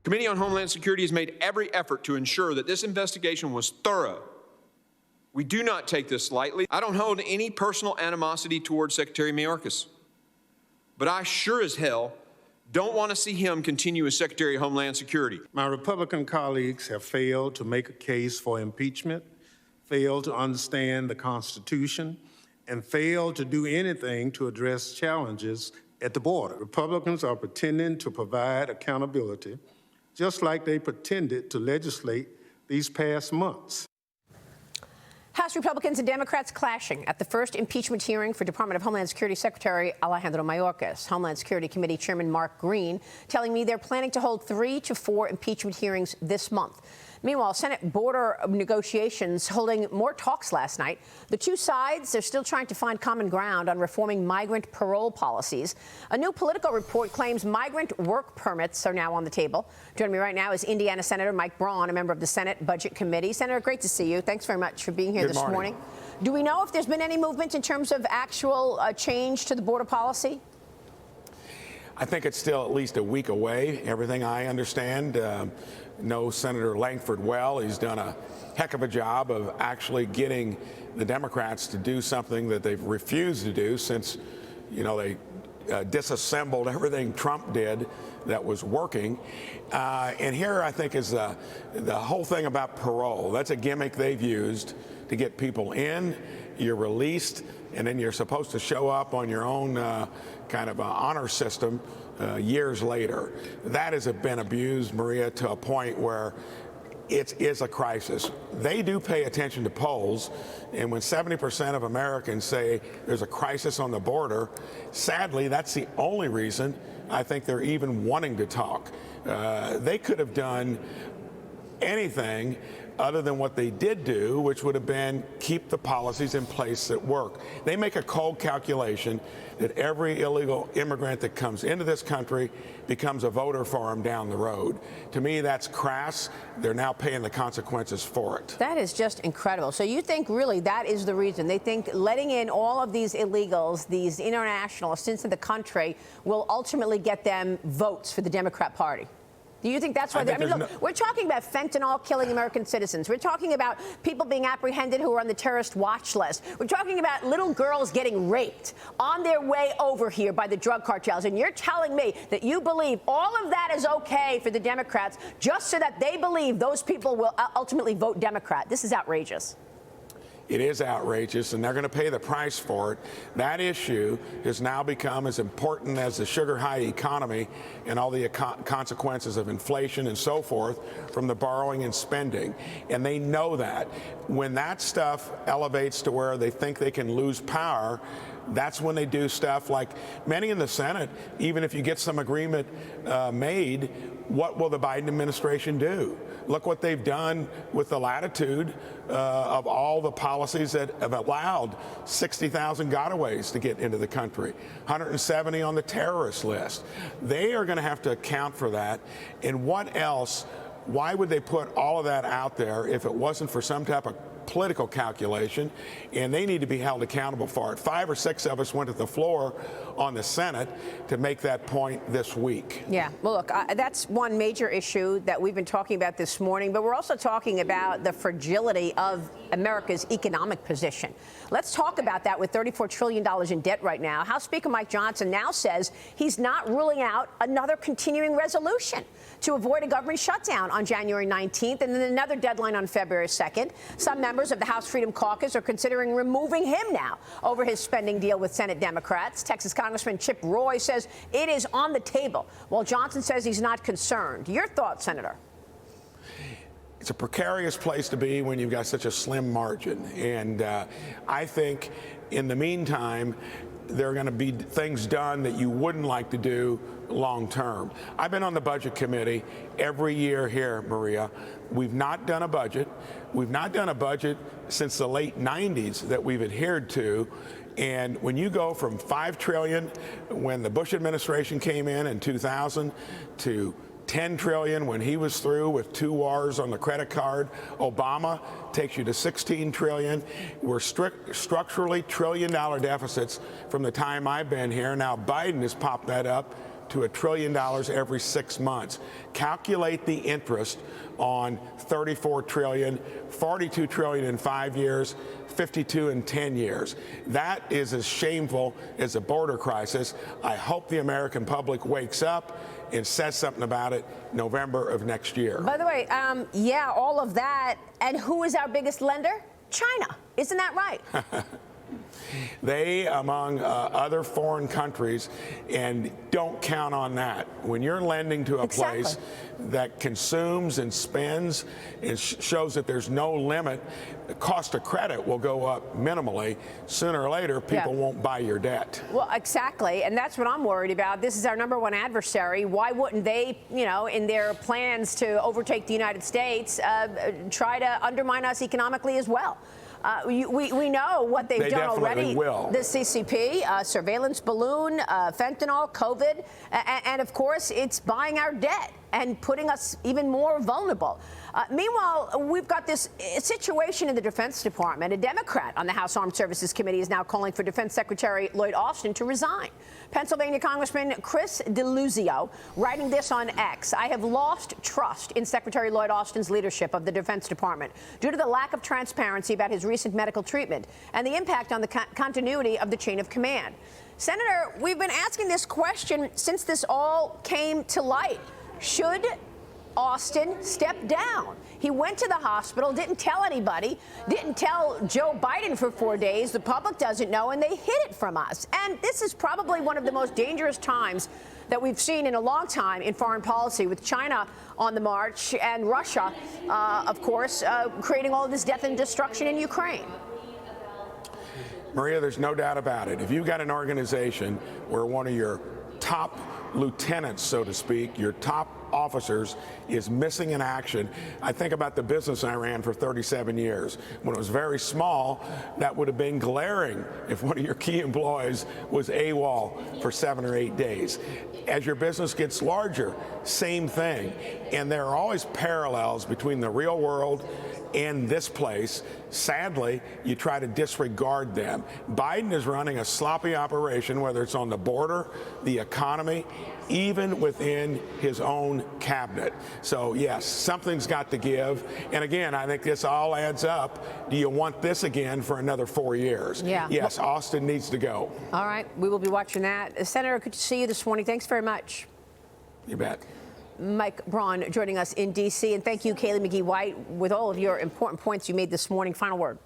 Committee on Homeland Security has made every effort to ensure that this investigation was thorough. We do not take this lightly. I don't hold any personal animosity towards Secretary Mayorkas, but I sure as hell don't want to see him continue as Secretary of Homeland Security. My Republican colleagues have failed to make a case for impeachment, failed to understand the Constitution, and failed to do anything to address challenges at the border. Republicans are pretending to provide accountability, just like they pretended to legislate these past months. House Republicans and Democrats clashing at the first impeachment hearing for Department of Homeland Security Secretary Alejandro Mayorkas. Homeland Security Committee Chairman Mark Green telling me they're planning to hold 3 to 4 impeachment hearings this month. Meanwhile, Senate border negotiations holding more talks last night. The two sides, they're still trying to find common ground on reforming migrant parole policies. A new Politico report claims migrant work permits are now on the table. Joining me right now is Indiana Senator Mike Braun, a member of the Senate Budget Committee. Senator, great to see you. Thanks very much for being here this morning. Do we know if there's been any movement in terms of actual change to the border policy? I think it's still at least a week away, everything I understand. Know Senator Langford well. He's done a heck of a job of actually getting the Democrats to do something that they've refused to do since, they disassembled everything Trump did that was working. And here, I think, is the whole thing about parole. That's a gimmick they've used to get people in. You're released, and then you're supposed to show up on your own kind of honor system years later. That has been abused, Maria, to a point where it is a crisis. They do pay attention to polls, and when 70% of Americans say there's a crisis on the border, sadly, that's the only reason I think they're even wanting to talk. They could have done anything other than what they did do, which would have been keep the policies in place that work. They make a cold calculation that every illegal immigrant that comes into this country becomes a voter for them down the road. To me, that's crass. They're now paying the consequences for it. That is just incredible. So you think really that is the reason? They think letting in all of these illegals, these internationalists into the country will ultimately get them votes for the Democrat Party? Do you think that's why? I mean, look, we're talking about fentanyl killing American citizens. We're talking about people being apprehended who are on the terrorist watch list. We're talking about little girls getting raped on their way over here by the drug cartels. And you're telling me that you believe all of that is okay for the Democrats just so that they believe those people will ultimately vote Democrat. This is outrageous. It is outrageous, and they're going to pay the price for it. That issue has now become as important as the sugar high economy and all the consequences of inflation and so forth from the borrowing and spending. And they know that. When that stuff elevates to where they think they can lose power, that's when they do stuff like many in the Senate. Even if you get some agreement made, what will the Biden administration do? Look what they've done with the latitude of all the policies that have allowed 60,000 gotaways to get into the country, 170 on the terrorist list. They are going to have to account for that. And what else? Why would they put all of that out there if it wasn't for some type of political calculation? And they need to be held accountable for it. 5 or 6 of us went to the floor on the Senate to make that point this week. Yeah, well, look, that's one major issue that we've been talking about this morning, but we're also talking about the fragility of America's economic position. Let's talk about that with $34 trillion in debt right now. House Speaker Mike Johnson now says he's not ruling out another continuing resolution to avoid a government shutdown on January 19th and then another deadline on February 2nd. Some members of the House Freedom Caucus are considering removing him now over his spending deal with Senate Democrats. Texas Congressman Chip Roy says it is on the table, while Johnson says he's not concerned. Your thoughts, Senator? It's a precarious place to be when you've got such a slim margin. And I think in the meantime, there are going to be things done that you wouldn't like to do long term. I've been on the Budget Committee every year here, Maria. We've not done a budget. We've not done a budget since the late 90s that we've adhered to. And when you go from $5 trillion when the Bush administration came in 2000 to $10 trillion when he was through with 2 wars on the credit card. Obama takes you to $16 trillion. We're structurally trillion-dollar deficits from the time I've been here. Now Biden has popped that up to $1 trillion every 6 months. Calculate the interest on $34 trillion, $42 trillion in 5 years, 52 in 10 years. That is as shameful as a border crisis. I hope the American public wakes up and says something about it November of next year. By the way, yeah, all of that. And who is our biggest lender? China. Isn't that right? They, among other foreign countries, and don't count on that. When you're lending to a place that consumes and spends and shows that there's no limit, the cost of credit will go up minimally. Sooner or later, people won't buy your debt. Well, exactly, and that's what I'm worried about. This is our #1 adversary. Why wouldn't they, you know, in their plans to overtake the United States, try to undermine us economically as well? We know what they've done already. Will. The CCP, surveillance balloon, fentanyl, COVID, and of course, it's buying our debt and putting us even more vulnerable. Meanwhile, we've got this situation in the Defense Department. A Democrat on the House Armed Services Committee is now calling for Defense Secretary Lloyd Austin to resign. Pennsylvania Congressman Chris DeLuzio writing this on X: I have lost trust in Secretary Lloyd Austin's leadership of the Defense Department due to the lack of transparency about his recent medical treatment and the impact on the continuity of the chain of command. Senator, we've been asking this question since this all came to light. Should Austin step down? He went to the hospital, didn't tell anybody, didn't tell Joe Biden for 4 days. The public doesn't know, and they hid it from us. And this is probably one of the most dangerous times that we've seen in a long time in foreign policy, with China on the march and Russia, of course, creating all of this death and destruction in Ukraine. Maria, there's no doubt about it. If you've got an organization where one of your top lieutenants, so to speak, your top officers is missing in action. I think about the business I ran for 37 years. When it was very small, that would have been glaring if one of your key employees was AWOL for 7 or 8 days. As your business gets larger, same thing. And there are always parallels between the real world and this place. Sadly, you try to disregard them. Biden is running a sloppy operation, whether it's on the border, the economy, even within his own cabinet. So, yes, something's got to give. And again, I think this all adds up. Do you want this again for another 4 years? Yeah. Yes, Austin needs to go. All right. We will be watching that. Senator, good to see you this morning. Thanks very much. You bet. Mike Braun joining us in D.C. And thank you, Kaylee McGee-White, with all of your important points you made this morning. Final word.